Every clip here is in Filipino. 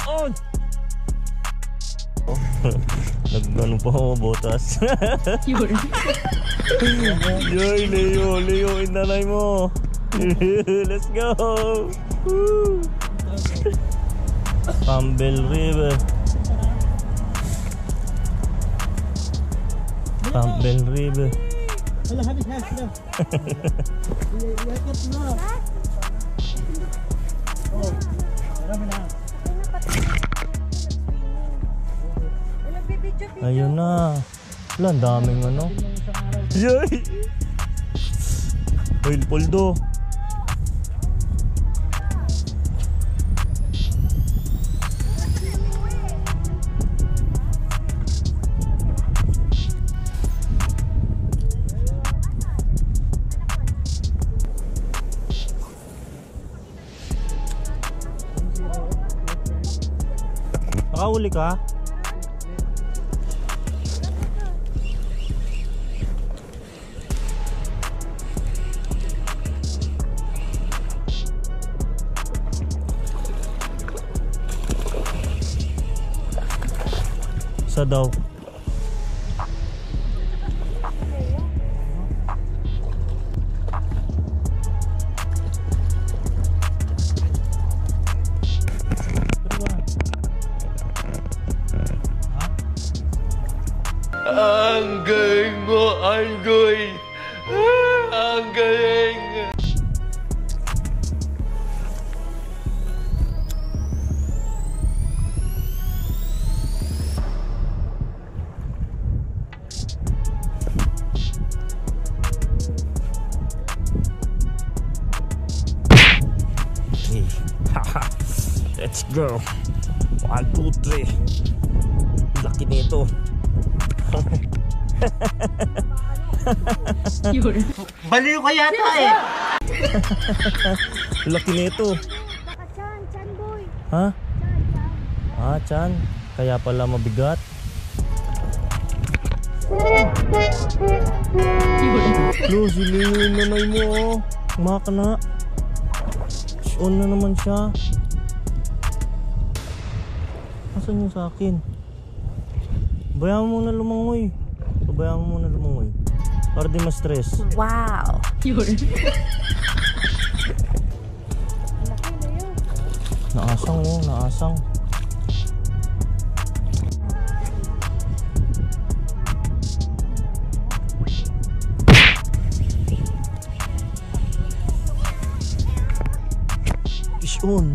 On! Nag-ano pa ako, botas. Yun. Yoy, Leo, inanay mo. Let's go! Woo! Campbell River. Campbell River. Wala, habis na sila. Iyakat na. Oh, marami na. Ayun na. Wala, ang daming ano. Yay! Oil poldo. Nakahuli ka? Isa daw. Ang galing mo, Angoy! Ang galing! Let's go. 1, 2, 3. Laki nito. Yun. Baliw ka yata eh. Laki nito. Chan boy. Ha? Chan. Ah, chan. Kaya pala mabigat. Yun. Lo, sila yung nanay mo oh. Maka na. On na naman siya. Asan yung sa akin? Bayaan mo muna lumangoy. Bayaan mo muna lumangoy. Para di ma-stress. Wow. Yun. Naasang oh, naasang. Fish on.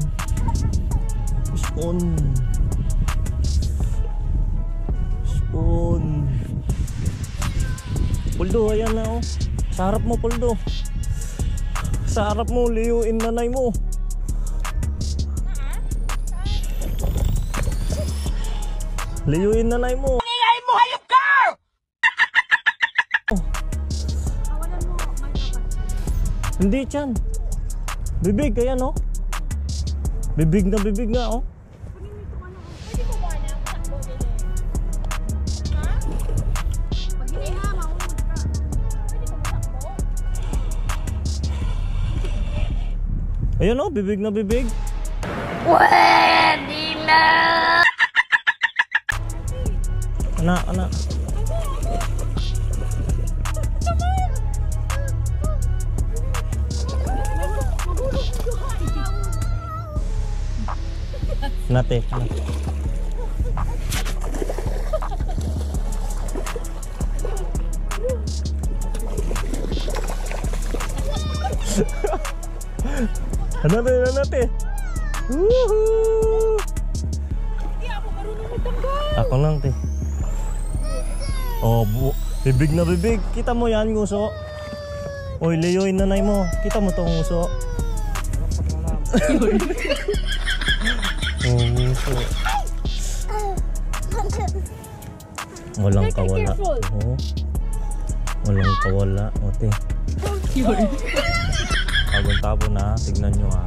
Fish on. Fish on. Poldo, ayan na oh. Sa harap mo, Poldo. Sa harap mo, liyuin nanay mo. Liyuin nanay mo. Ingay mo, hayop ka! Kawalan mo, may kapat. Hindi, Chan. Bibig, ayan oh. Bibig na oh. Kunin mo itong ano. Pwede mo ba na? Takbo din eh. Ha? Pag hindi ha, mahulog ka. Pwede mo takbo? Ayan oh, bibig na bibig. Pwede na. Ana. Nate. Nate. Woohoo! Hindi ako marunong magtanggal. Ako lang, te. Oh, bibig na bibig. Kita mo yan, nguso. Oy, Leo, yung nanay mo. Kita mo tong nguso. Yun. Oh, nguso. Walang kawala. Oh. Walang kawala. O, te. Yun. Tabon-tabon na. Tignan nyo ha.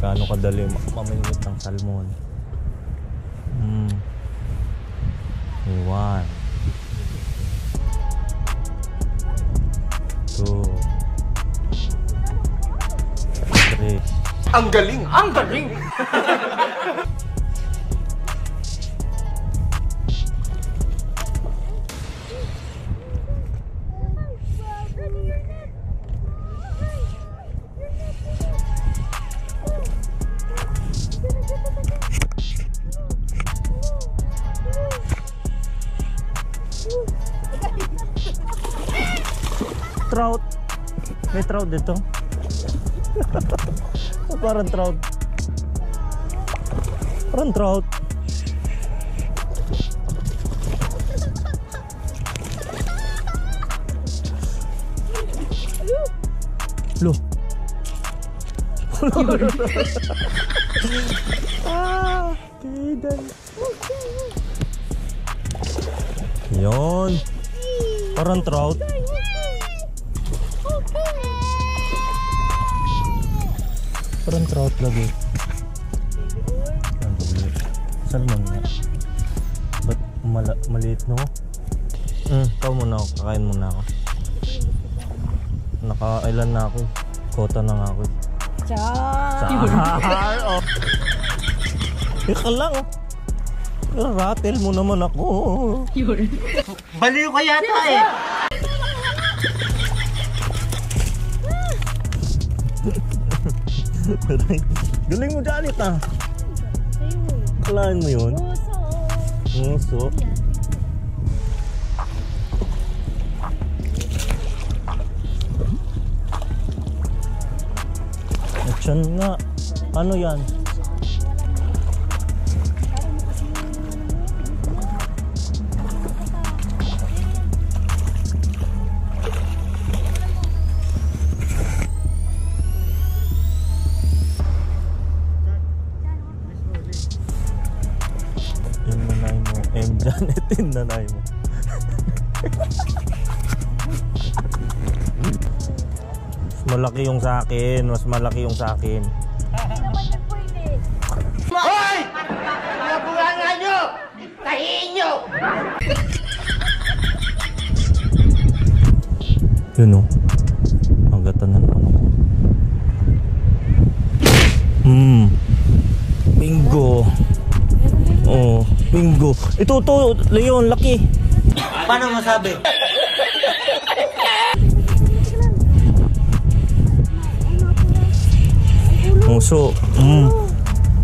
Gaano kadali mamingwit ng salmon. 1 2 3 Ang galing! Ang galing! trout. May trout dito. Parang trout. Parang trout. Lo. Kidan. Yon. Parang trout. Parang trout lagi. Salmon nga. Ba't maliit no? Ikaw muna ako. Kakain muna ako. Nakailan na ako. Kota na nga ako. Char! Oh. Ika lang. Rattle mo naman ako. Yun. Baliw ka yata eh. Galing mo dyan ita. Kalaan mo yun? Nguso. Atyan nga. Ano yan? Janet in nanay mo. Mas malaki yung sa akin. Mas malaki yung sa akin. Hoy! Nabunga nyo! Tahiin nyo! Yun o. Agatan na naman ako. Bingo. Oh, bingo. Ito to, Leon, laki. Paano masabi? Muso.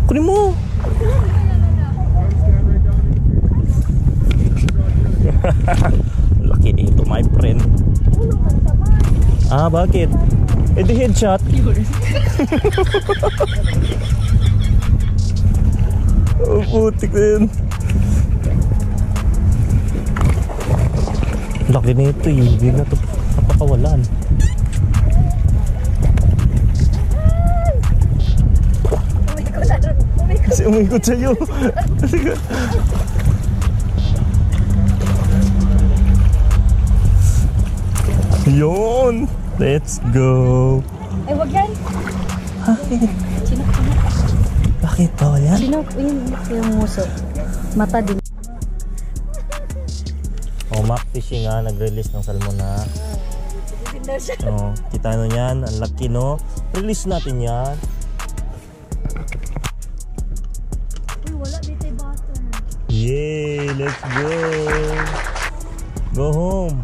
Kunin mo. Laki dito, my friend. Ah, bakit? Eh di headshot. Oh, putik na yun. Laki nito eh. Hindi na ito napakawalan. Kasi umikot sa'yo. Yun. Let's go. Eh, wag yan. Bakit bawal yan? Sinok, yung muso. Mata din. Oh, Mac Fishing nga, nag-release ng salmon na. Oh, kita nyo yan, ang laki no. Release natin yan. Uy, wala dito yung butter. Yay, let's go. Go home.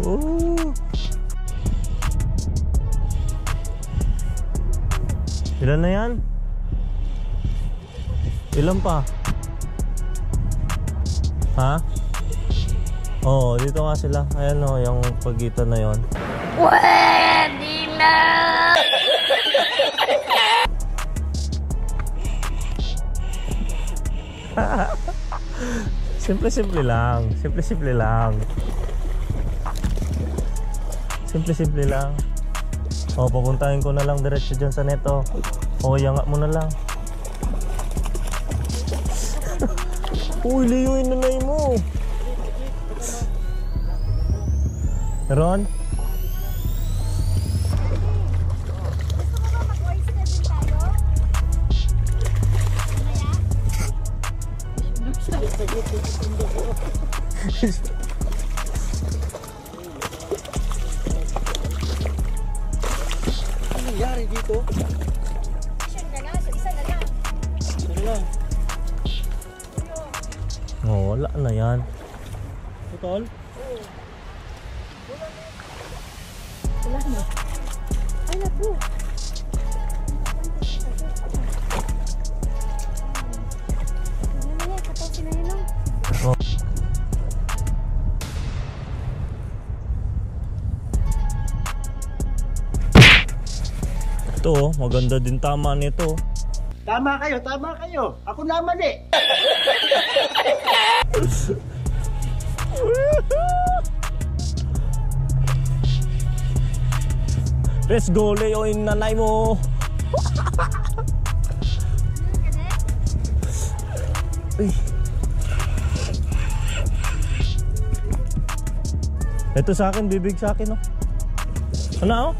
Ooh. Ilan na yan? Ilan pa? Ha? Oo, dito nga sila. Ayan o, yung pagitan na yon. Pwede na! Simple-simple lang. Simple-simple lang. Simple-simple lang. O, papuntahin ko na lang diretso dyan sa neto. O, yanga mo na lang. Uy, liyuin na nai mo. Ron? Ano nangyari dito? Ano lang? Oh, wala na yan. Putol? Wala na. Ay, naku. Ito oh, maganda din tama nito. Tama kayo, tama kayo. Ako naman eh. Let's go, Leo, yung nanay mo. Uy. Ito sa akin, bibig sa akin, oh. Ano, oh?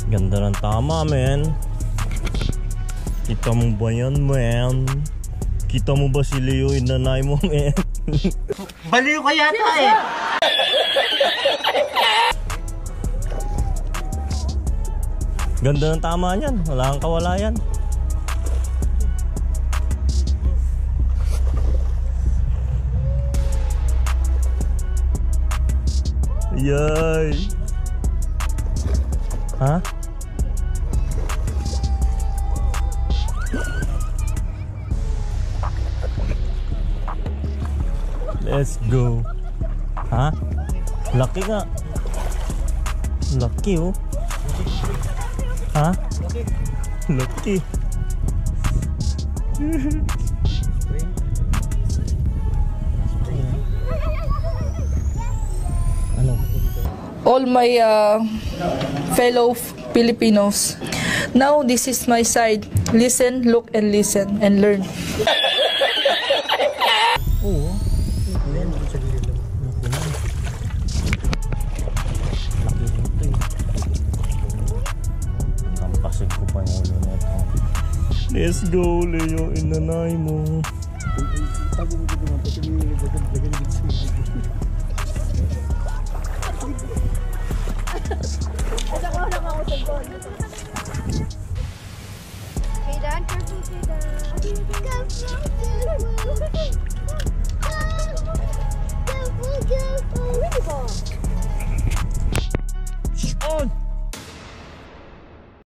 Ganda ng tama, men. Kita mo ba yan, men? Kita mo ba si Leo, yung nanay mo, men? Baliw ka yata eh. Ganda ng tama niyan. Wala kang kawalayan. Yay! Ha? Let's go. Ha? Laki nga. Laki oh. Ha? Laki. Ano? All my fellow Filipinos, now this is my side. Listen, look, and listen, and learn. Oo. Tampasig ko pa yung ulo nito. Let's go, Leo, inanay mo. Okay, Dan, careful, Dan. Careful.